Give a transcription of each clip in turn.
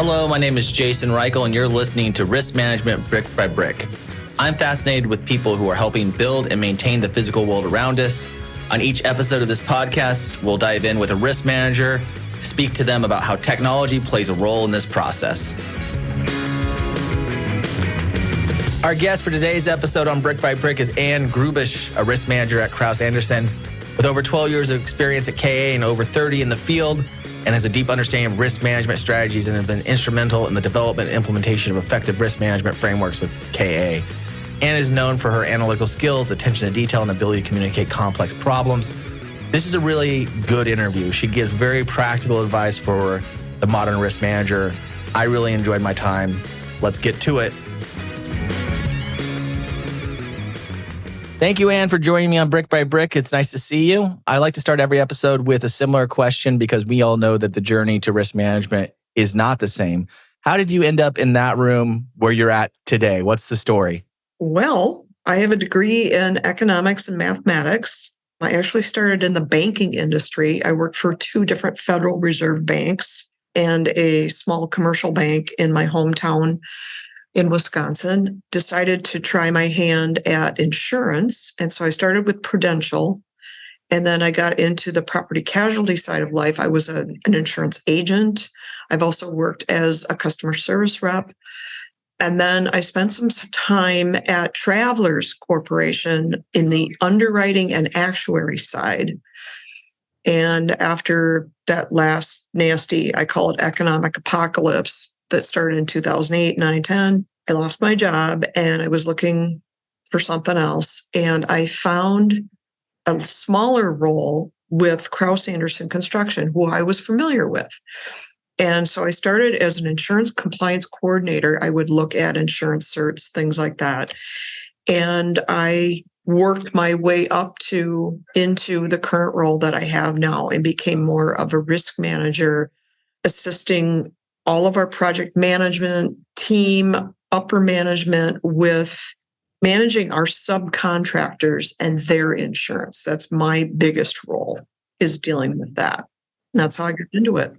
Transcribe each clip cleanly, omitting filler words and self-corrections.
Hello, my name is Jason Reichel, and you're listening to Risk Management Brick by Brick. I'm fascinated with people who are helping build and maintain the physical world around us. On each episode of this podcast, we'll dive in with a risk manager, speak to them about how technology plays a role in this process. Our guest for today's episode on Brick by Brick is Anne Grubish, a risk manager at Kraus-Anderson. With over 12 years of experience at KA and over 30 in the field, and has a deep understanding of risk management strategies and has been instrumental in the development and implementation of effective risk management frameworks with KA. Anne is known for her analytical skills, attention to detail, and ability to communicate complex problems. This is a really good interview. She gives very practical advice for the modern risk manager. I really enjoyed my time. Let's get to it. Thank you, Anne, for joining me on Brick by Brick. It's nice to see you. I like to start every episode with a similar question because we all know that the journey to risk management is not the same. How did you end up in that room where you're at today? What's the story? Well, I have a degree in economics and mathematics. I actually started in the banking industry. I worked for 2 different Federal Reserve banks and a small commercial bank in my hometown in Wisconsin. Decided to try my hand at insurance. And so I started with Prudential. And then I got into the property casualty side of life. I was an insurance agent. I've also worked as a customer service rep. And then I spent some time at Travelers Corporation in the underwriting and actuary side. And after that last nasty, I call it economic apocalypse, that started in 2008, 9, 10. I lost my job and I was looking for something else. And I found a smaller role with Kraus-Anderson Construction, who I was familiar with. And so I started as an insurance compliance coordinator. I would look at insurance certs, things like that. And I worked my way up into the current role that I have now and became more of a risk manager, assisting all of our project management team, upper management with managing our subcontractors and their insurance. That's my biggest role, is dealing with that. And that's how I got into it.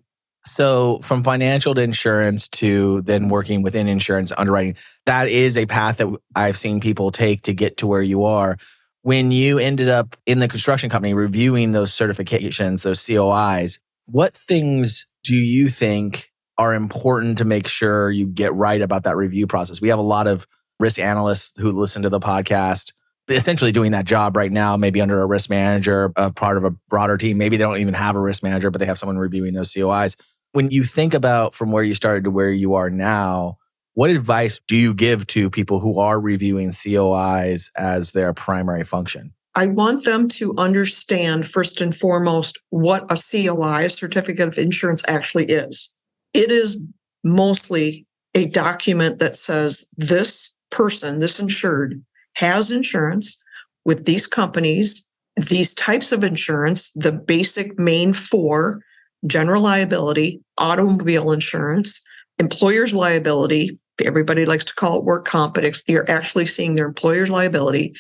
So from financial to insurance to then working within insurance underwriting, that is a path that I've seen people take to get to where you are. When you ended up in the construction company reviewing those certifications, those COIs, what things do you think are important to make sure you get right about that review process? We have a lot of risk analysts who listen to the podcast, essentially doing that job right now, maybe under a risk manager, a part of a broader team. Maybe they don't even have a risk manager, but they have someone reviewing those COIs. When you think about from where you started to where you are now, what advice do you give to people who are reviewing COIs as their primary function? I want them to understand, first and foremost, what a COI, a certificate of insurance, actually is. It is mostly a document that says this person, this insured, has insurance with these companies, these types of insurance, the basic main 4, general liability, automobile insurance, employer's liability. Everybody likes to call it work comp, but you're actually seeing their employer's liability,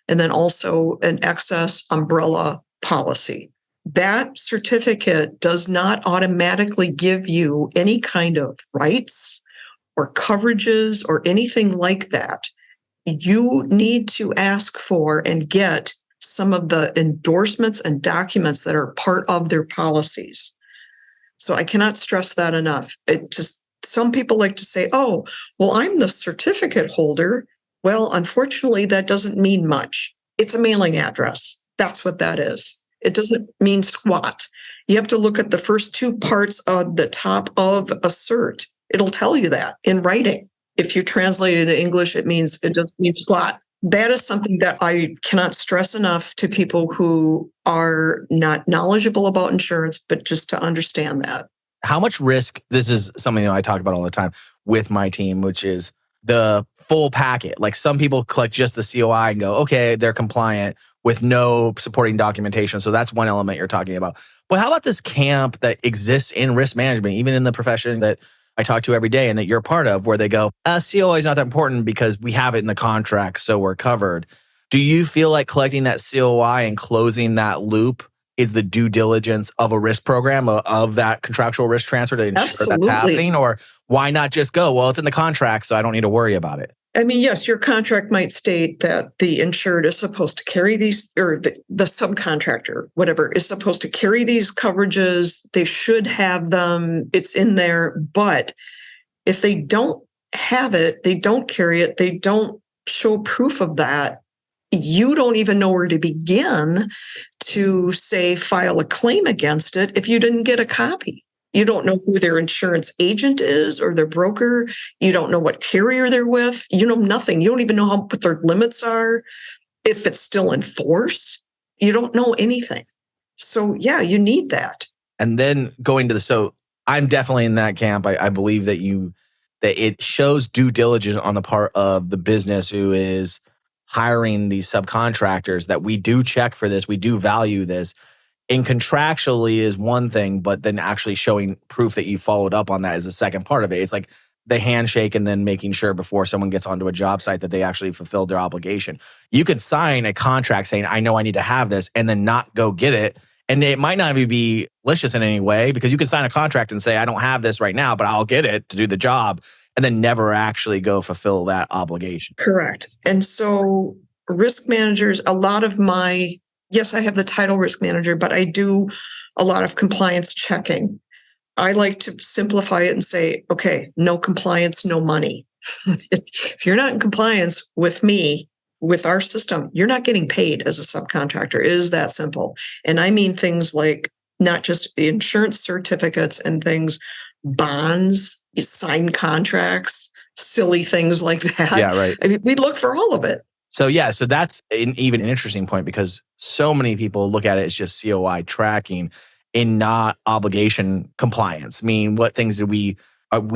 and then also an excess umbrella policy. That certificate does not automatically give you any kind of rights or coverages or anything like that. You need to ask for and get some of the endorsements and documents that are part of their policies. So I cannot stress that enough. Some people like to say, oh, well, I'm the certificate holder. Well, unfortunately, that doesn't mean much. It's a mailing address. That's what that is. It doesn't mean squat. You have to look at the first 2 parts of the top of a cert. It'll tell you that in writing. If you translate it in English, it doesn't mean squat. That is something that I cannot stress enough to people who are not knowledgeable about insurance, but just to understand that. How much risk, this is something that I talk about all the time with my team, which is the full packet. Like some people collect just the COI and go, okay, they're compliant with no supporting documentation. So that's one element you're talking about. But how about this camp that exists in risk management, even in the profession that I talk to every day and that you're part of, where they go, COI is not that important because we have it in the contract, so we're covered. Do you feel like collecting that COI and closing that loop is the due diligence of a risk program of that contractual risk transfer to ensure that's Absolutely. happening? Or why not just go, well, it's in the contract, so I don't need to worry about it? I mean, yes, your contract might state that the insured is supposed to carry these, or the subcontractor, whatever, is supposed to carry these coverages. They should have them. It's in there. But if they don't have it, they don't carry it, they don't show proof of that, you don't even know where to begin to, say, file a claim against it if you didn't get a copy. You don't know who their insurance agent is or their broker. You don't know what carrier they're with. You know nothing. You don't even know what their limits are, if it's still in force. You don't know anything. So, yeah, you need that. And then going to so I'm definitely in that camp. I believe that it shows due diligence on the part of the business who is hiring these subcontractors that we do check for this. We do value this. And contractually is one thing, but then actually showing proof that you followed up on that is the second part of it. It's like the handshake and then making sure before someone gets onto a job site that they actually fulfilled their obligation. You could sign a contract saying, I know I need to have this, and then not go get it. And it might not even be malicious in any way, because you can sign a contract and say, I don't have this right now, but I'll get it to do the job, and then never actually go fulfill that obligation. Correct. And so risk managers, a lot of yes, I have the title risk manager, but I do a lot of compliance checking. I like to simplify it and say, okay, no compliance, no money. If you're not in compliance with me, with our system, you're not getting paid as a subcontractor. It is that simple. And I mean things like not just insurance certificates and things, bonds, signed contracts, silly things like that. Yeah, right. I mean, we look for all of it. So that's even an interesting point, because so many people look at it as just COI tracking and not obligation compliance. I mean, what things do we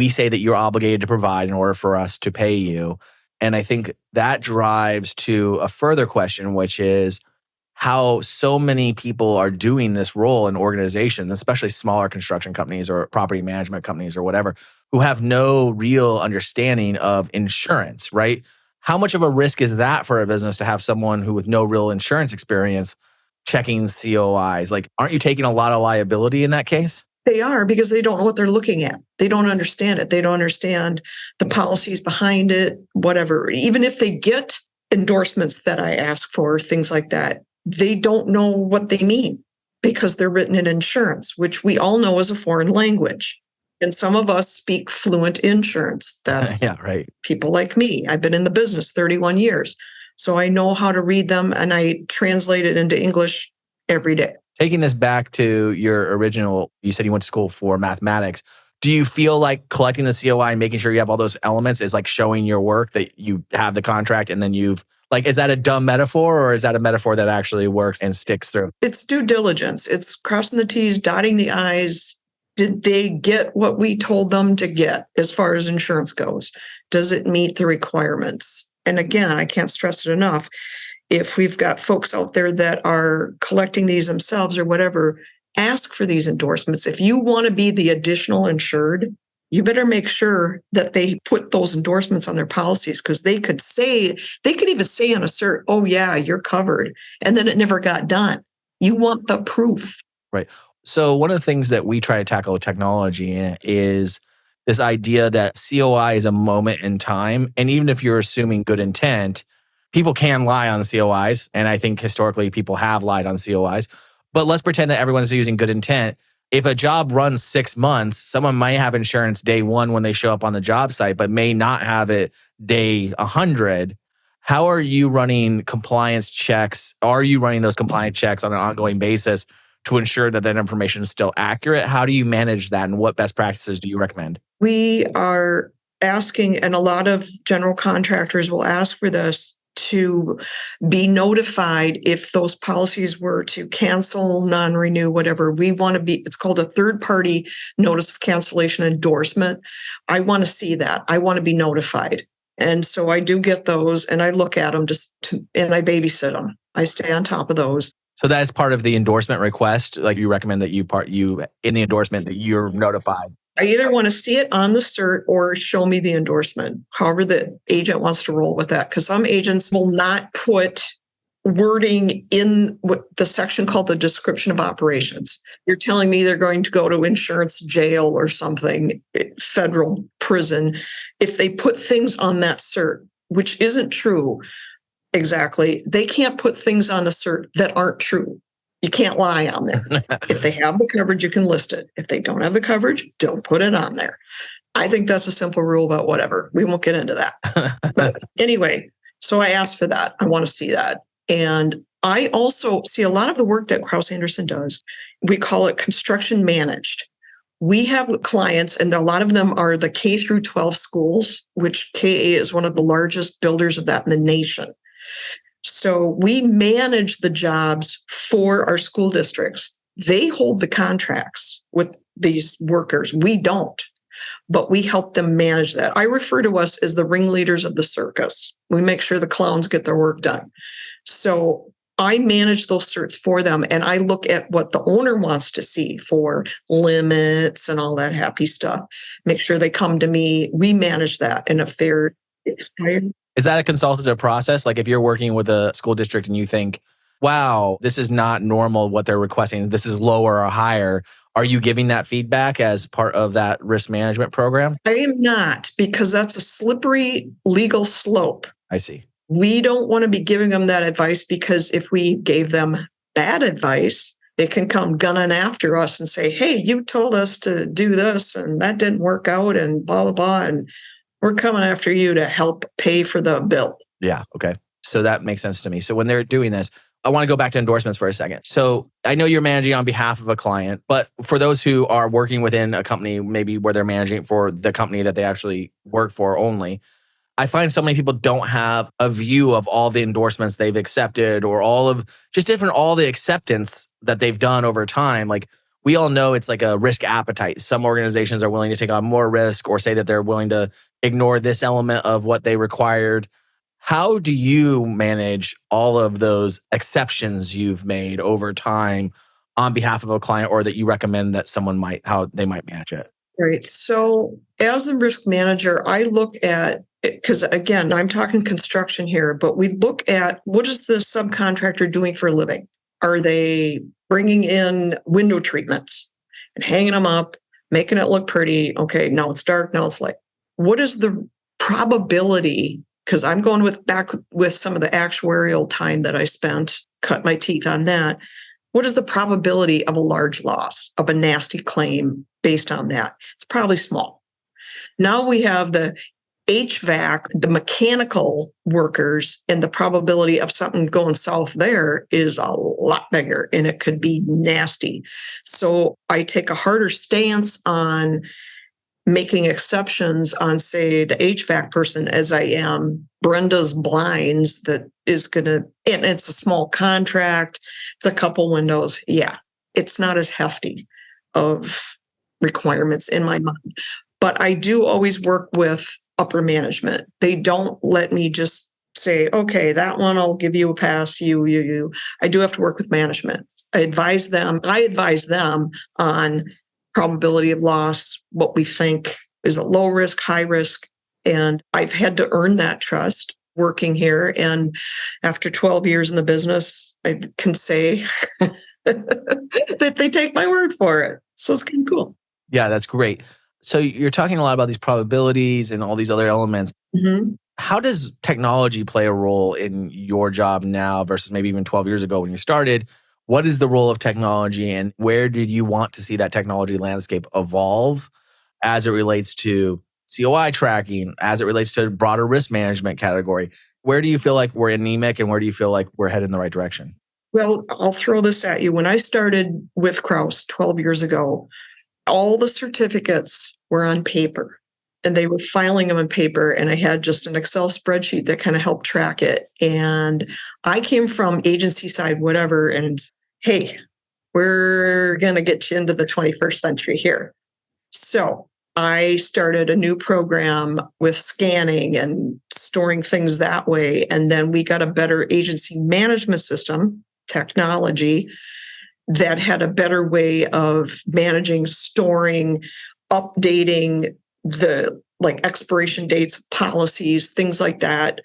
say that you're obligated to provide in order for us to pay you? And I think that drives to a further question, which is how so many people are doing this role in organizations, especially smaller construction companies or property management companies or whatever, who have no real understanding of insurance, right? How much of a risk is that for a business to have someone who with no real insurance experience checking COIs? Like, aren't you taking a lot of liability in that case? They are, because they don't know what they're looking at. They don't understand it. They don't understand the policies behind it, whatever. Even if they get endorsements that I ask for, things like that, they don't know what they mean because they're written in insurance, which we all know is a foreign language. And some of us speak fluent insurance. That's Yeah, right. people like me. I've been in the business 31 years. So I know how to read them, and I translate it into English every day. Taking this back to your original, you said you went to school for mathematics. Do you feel like collecting the COI and making sure you have all those elements is like showing your work, that you have the contract and then is that a dumb metaphor, or is that a metaphor that actually works and sticks through? It's due diligence. It's crossing the T's, dotting the I's. Did they get what we told them to get as far as insurance goes? Does it meet the requirements? And again, I can't stress it enough. If we've got folks out there that are collecting these themselves or whatever, ask for these endorsements. If you want to be the additional insured, you better make sure that they put those endorsements on their policies, because they could even say on a cert, oh yeah, you're covered. And then it never got done. You want the proof. Right. So one of the things that we try to tackle with technology is this idea that COI is a moment in time. And even if you're assuming good intent, people can lie on the COIs. And I think historically people have lied on COIs. But let's pretend that everyone's using good intent. If a job runs 6 months, someone might have insurance day one when they show up on the job site, but may not have it day 100. How are you running compliance checks? Are you running those compliance checks on an ongoing basis to ensure that that information is still accurate? How do you manage that, and what best practices do you recommend? We are asking, and a lot of general contractors will ask for this, to be notified if those policies were to cancel, non-renew, whatever. We want to it's called a third-party notice of cancellation endorsement. I want to see that. I want to be notified. And so I do get those, and I look at them and I babysit them. I stay on top of those. So that is part of the endorsement request. Like, you recommend that you in the endorsement that you're notified. I either want to see it on the cert or show me the endorsement, however the agent wants to roll with that. Because some agents will not put wording in what the section called the description of operations. You're telling me they're going to go to insurance jail or something, federal prison, if they put things on that cert, which isn't true exactly. They can't put things on a cert that aren't true. You can't lie on there. If they have the coverage, you can list it. If they don't have the coverage, don't put it on there. I think that's a simple rule about whatever. We won't get into that. But anyway, so I asked for that. I want to see that. And I also see a lot of the work that Kraus-Anderson does. We call it construction managed. We have clients, and a lot of them are the K through 12 schools, which KA is one of the largest builders of that in the nation. So we manage the jobs for our school districts. They hold the contracts with these workers. We don't, but we help them manage that. I refer to us as the ringleaders of the circus. We make sure the clowns get their work done. So I manage those certs for them, and I look at what the owner wants to see for limits and all that happy stuff. Make sure they come to me. We manage that. And if they're expired. Is that a consultative process? Like if you're working with a school district and you think, wow, this is not normal what they're requesting, this is lower or higher, are you giving that feedback as part of that risk management program? I am not, because that's a slippery legal slope. I see. We don't want to be giving them that advice, because if we gave them bad advice, they can come gunning after us and say, hey, you told us to do this and that didn't work out and blah, blah, blah. And we're coming after you to help pay for the bill. Yeah. Okay. So that makes sense to me. So when they're doing this, I want to go back to endorsements for a second. So I know you're managing on behalf of a client, but for those who are working within a company, maybe where they're managing for the company that they actually work for only, I find so many people don't have a view of all the endorsements they've accepted or all the acceptance that they've done over time. Like we all know it's like a risk appetite. Some organizations are willing to take on more risk or say that they're willing to ignore this element of what they required. How do you manage all of those exceptions you've made over time on behalf of a client, or that you recommend that how they might manage it? Right. So as a risk manager, I look at, because again, I'm talking construction here, but we look at what is the subcontractor doing for a living? Are they bringing in window treatments and hanging them up, making it look pretty? Okay, now it's dark, now it's light. What is the probability? Because I'm going back with some of the actuarial time that I spent, cut my teeth on that. What is the probability of a large loss, of a nasty claim based on that? It's probably small. Now we have the HVAC, the mechanical workers, and the probability of something going south there is a lot bigger, and it could be nasty. So I take a harder stance on making exceptions on, say, the HVAC person as I am Brenda's blinds that is going to, and it's a small contract, it's a couple windows. Yeah, it's not as hefty of requirements in my mind. But I do always work with upper management. They don't let me just say, okay, that one I'll give you a pass, you. I do have to work with management. I advise them on probability of loss, what we think is a low risk, high risk. And I've had to earn that trust working here. And after 12 years in the business, I can say that they take my word for it. So it's kind of cool. Yeah, that's great. So you're talking a lot about these probabilities and all these other elements. Mm-hmm. How does technology play a role in your job now versus maybe even 12 years ago when you started? What is the role of technology, and where did you want to see that technology landscape evolve as it relates to COI tracking, as it relates to broader risk management category? Where do you feel like we're anemic, and where do you feel like we're headed in the right direction? Well, I'll throw this at you. When I started with Kraus 12 years ago, all the certificates were on paper, and they were filing them on paper. And I had just an Excel spreadsheet that kind of helped track it. And I came from agency side, whatever, and hey, we're going to get you into the 21st century here. So I started a new program with scanning and storing things that way. And then we got a better agency management system, technology, that had a better way of managing, storing, updating the expiration dates, policies, things like that.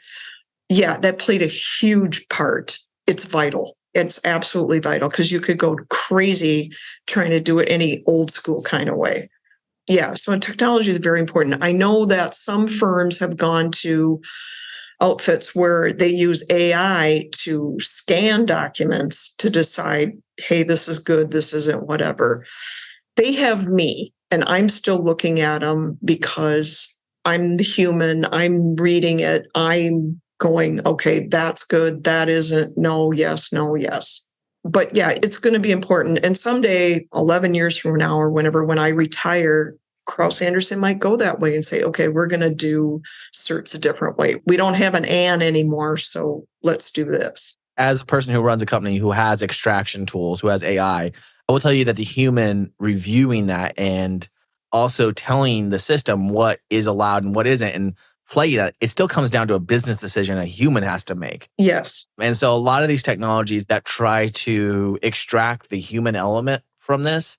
Yeah, that played a huge part it's vital. It's absolutely vital because you could go crazy trying to do it any old school kind of way. Yeah, so technology is very important. I know that some firms have gone to outfits where they use AI to scan documents to decide, hey, this is good, this isn't, whatever. They have me, and I'm still looking at them because I'm the human. I'm reading it. I'm going, okay, that's good. That isn't. No, yes, no, yes. But yeah, it's going to be important. And someday, 11 years from now or whenever, when I retire, Kraus-Anderson might go that way and say, okay, we're going to do certs a different way. We don't have an Anne anymore, so let's do this. As a person who runs a company who has extraction tools, who has AI, I will tell you that the human reviewing that and also telling the system what is allowed and what isn't and flagging that, it still comes down to a business decision a human has to make. Yes. And so a lot of these technologies that try to extract the human element from this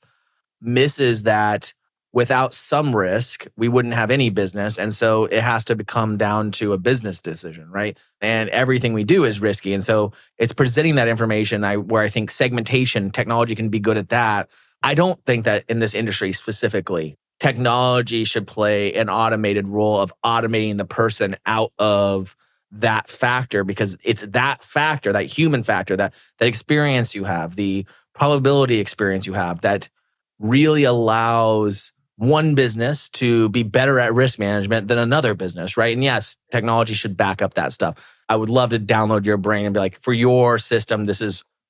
misses that without some risk, we wouldn't have any business. And so it has to come down to a business decision, right? And everything we do is risky. And so it's presenting that information where I think segmentation, technology can be good at that. I don't think that in this industry specifically, technology should play an automated role of automating the person out of that factor, because it's that factor, that human factor, that experience you have, the probability experience you have, that really allows one business to be better at risk management than another business, right? And yes, technology should back up that stuff. I would love to download your brain and be like, for your system,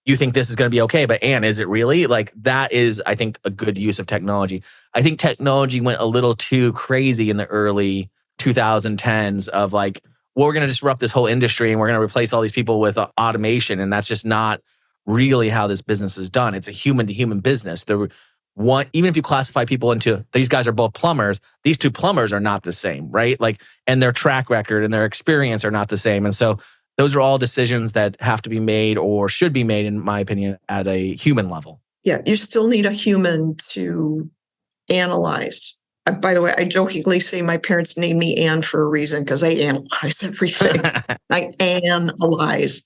you think this is going to be okay, but Anne, is it really? Like, that is, I think, a good use of technology. I think technology went a little too crazy in the early 2010s of like, well, we're going to disrupt this whole industry and we're going to replace all these people with automation. And that's just not really how this business is done. It's a human to human business. Even if you classify people into, these guys are both plumbers, these two plumbers are not the same, right? Like, and their track record and their experience are not the same. And so those are all decisions that have to be made or should be made, in my opinion, at a human level. Yeah, you still need a human to analyze. By the way, I jokingly say my parents named me Anne for a reason because I analyze everything. I analyze.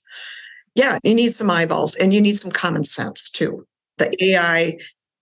Yeah, you need some eyeballs and you need some common sense too. The AI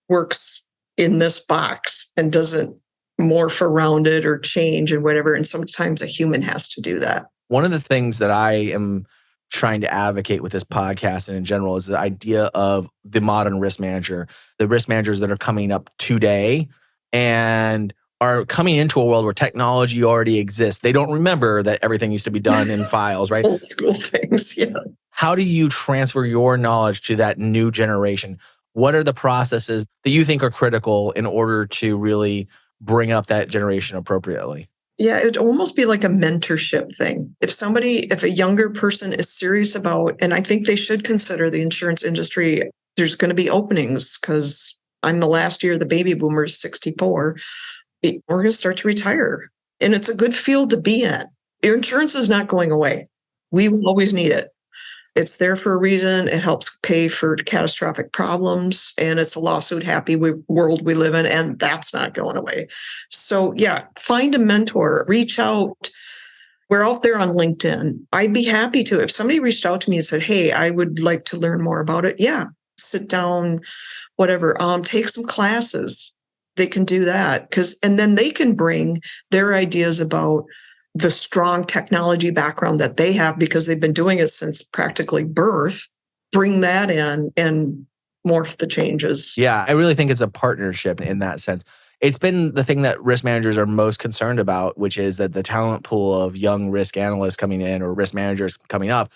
works in this box and doesn't morph around it or change and whatever. And sometimes a human has to do that. One of the things that I am trying to advocate with this podcast and in general is the idea of the modern risk manager, the risk managers that are coming up today and are coming into a world where technology already exists. They don't remember that everything used to be done in files, right? Old school things, yeah. How do you transfer your knowledge to that new generation? What are the processes that you think are critical in order to really bring up that generation appropriately? Yeah, it'd almost be like a mentorship thing. If a younger person is serious about, and I think they should consider the insurance industry, there's going to be openings because I'm the last year of the baby boomers, 64. We're going to start to retire. And it's a good field to be in. Your insurance is not going away. We will always need it. It's there for a reason. It helps pay for catastrophic problems, and it's a lawsuit-happy world we live in, and that's not going away. So yeah, find a mentor, reach out. We're out there on LinkedIn. I'd be happy to. If somebody reached out to me and said, hey, I would like to learn more about it, yeah, sit down, whatever. Take some classes. They can do that and then they can bring their ideas about the strong technology background that they have because they've been doing it since practically birth, bring that in and morph the changes. Yeah, I really think it's a partnership in that sense. It's been the thing that risk managers are most concerned about, which is that the talent pool of young risk analysts coming in or risk managers coming up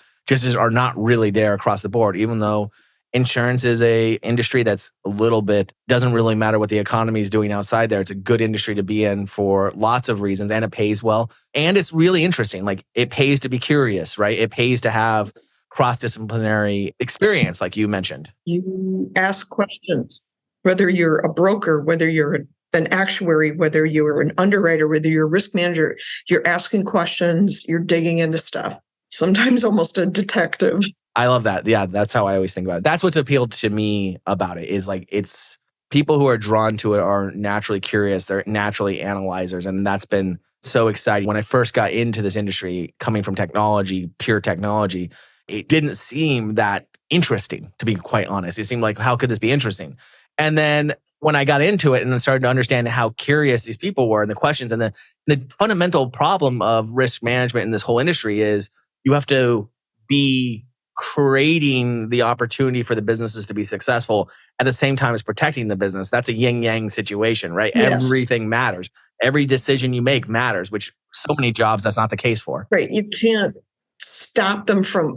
are not really there across the board, even though insurance is a industry that's a little bit, doesn't really matter what the economy is doing outside there. It's a good industry to be in for lots of reasons, and it pays well. And it's really interesting. Like, it pays to be curious, right? It pays to have cross-disciplinary experience, like you mentioned. You ask questions, whether you're a broker, whether you're an actuary, whether you're an underwriter, whether you're a risk manager, you're asking questions, you're digging into stuff. Sometimes almost a detective. I love that. Yeah, that's how I always think about it. That's what's appealed to me about it, is like, it's people who are drawn to it are naturally curious. They're naturally analyzers. And that's been so exciting. When I first got into this industry, coming from technology, pure technology, it didn't seem that interesting, to be quite honest. It seemed like, how could this be interesting? And then when I got into it and then started to understand how curious these people were and the questions, and the fundamental problem of risk management in this whole industry is you have to be creating the opportunity for the businesses to be successful at the same time as protecting the business. That's a yin-yang situation, right? Yes. Everything matters. Every decision you make matters, which so many jobs that's not the case for. Right. You can't stop them from,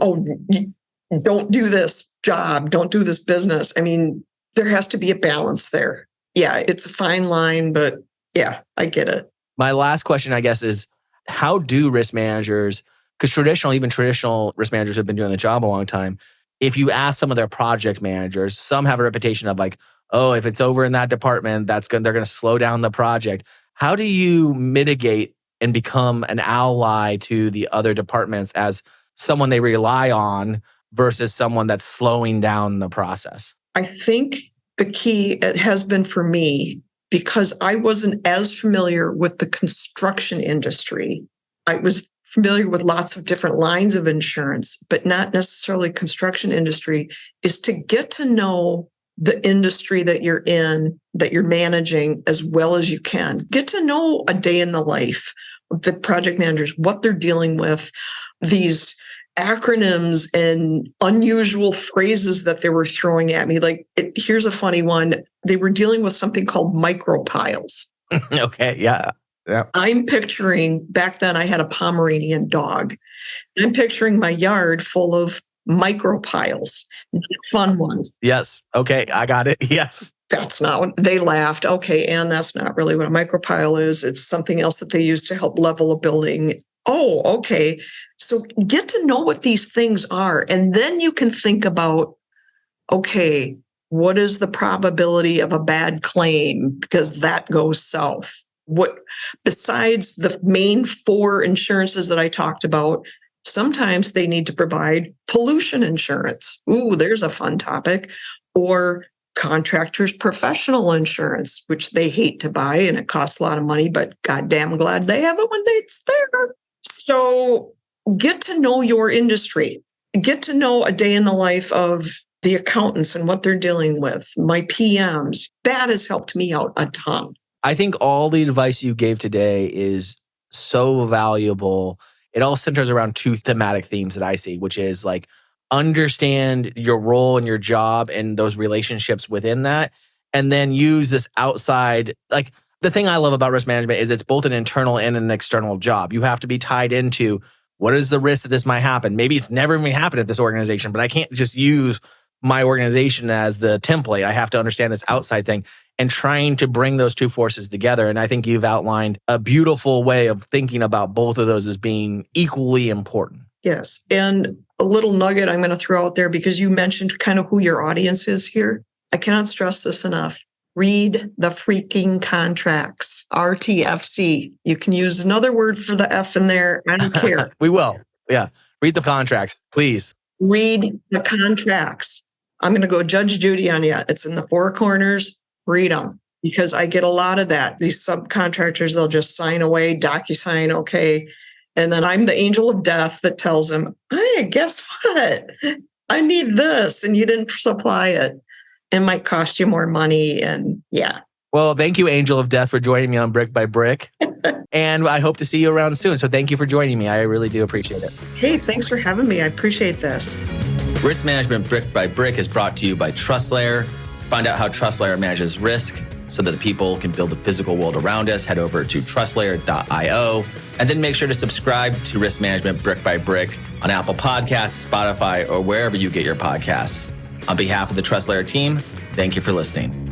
don't do this job, don't do this business. I mean, there has to be a balance there. Yeah, it's a fine line, but yeah, I get it. My last question, I guess, is how do risk managers, because even traditional risk managers have been doing the job a long time. If you ask some of their project managers, some have a reputation of like, oh, if it's over in that department, they're going to slow down the project. How do you mitigate and become an ally to the other departments as someone they rely on versus someone that's slowing down the process? I think the key it has been for me, because I wasn't as familiar with the construction industry. I was familiar with lots of different lines of insurance, but not necessarily construction industry, is to get to know the industry that you're in, that you're managing as well as you can. Get to know a day in the life of the project managers, what they're dealing with, these acronyms and unusual phrases that they were throwing at me. Here's a funny one. They were dealing with something called micropiles. Okay, yeah. I'm picturing, back then I had a Pomeranian dog. I'm picturing my yard full of micropiles, fun ones. Yes. Okay, I got it. Yes. That's not, they laughed. Okay, and that's not really what a micropile is. It's something else that they use to help level a building. Oh, okay. So get to know what these things are. And then you can think about, okay, what is the probability of a bad claim? Because that goes south. What, besides the main 4 insurances that I talked about, sometimes they need to provide pollution insurance. Ooh, there's a fun topic. Or contractors' professional insurance, which they hate to buy and it costs a lot of money, but goddamn glad they have it when it's there. So get to know your industry. Get to know a day in the life of the accountants and what they're dealing with, my PMs. That has helped me out a ton. I think all the advice you gave today is so valuable. It all centers around 2 thematic themes that I see, which is like understand your role and your job and those relationships within that, and then use this outside. Like the thing I love about risk management is it's both an internal and an external job. You have to be tied into what is the risk that this might happen. Maybe it's never even happened at this organization, but I can't just use my organization as the template. I have to understand this outside thing and trying to bring those 2 forces together. And I think you've outlined a beautiful way of thinking about both of those as being equally important. Yes. And a little nugget I'm going to throw out there, because you mentioned kind of who your audience is here. I cannot stress this enough. Read the freaking contracts, RTFC. You can use another word for the F in there. I don't care. We will. Yeah. Read the contracts, please. Read the contracts. I'm going to go Judge Judy on you. It's in the 4 corners. Read them, because I get a lot of that. These subcontractors, they'll just sign away, DocuSign, okay. And then I'm the angel of death that tells them, hey, guess what? I need this, and you didn't supply it. It might cost you more money, and yeah. Well, thank you, Angel of Death, for joining me on Brick by Brick. And I hope to see you around soon. So thank you for joining me. I really do appreciate it. Hey, thanks for having me. I appreciate this. Risk Management Brick by Brick is brought to you by TrustLayer. Find out how TrustLayer manages risk so that the people can build the physical world around us. Head over to trustlayer.io. And then make sure to subscribe to Risk Management Brick by Brick on Apple Podcasts, Spotify, or wherever you get your podcasts. On behalf of the TrustLayer team, thank you for listening.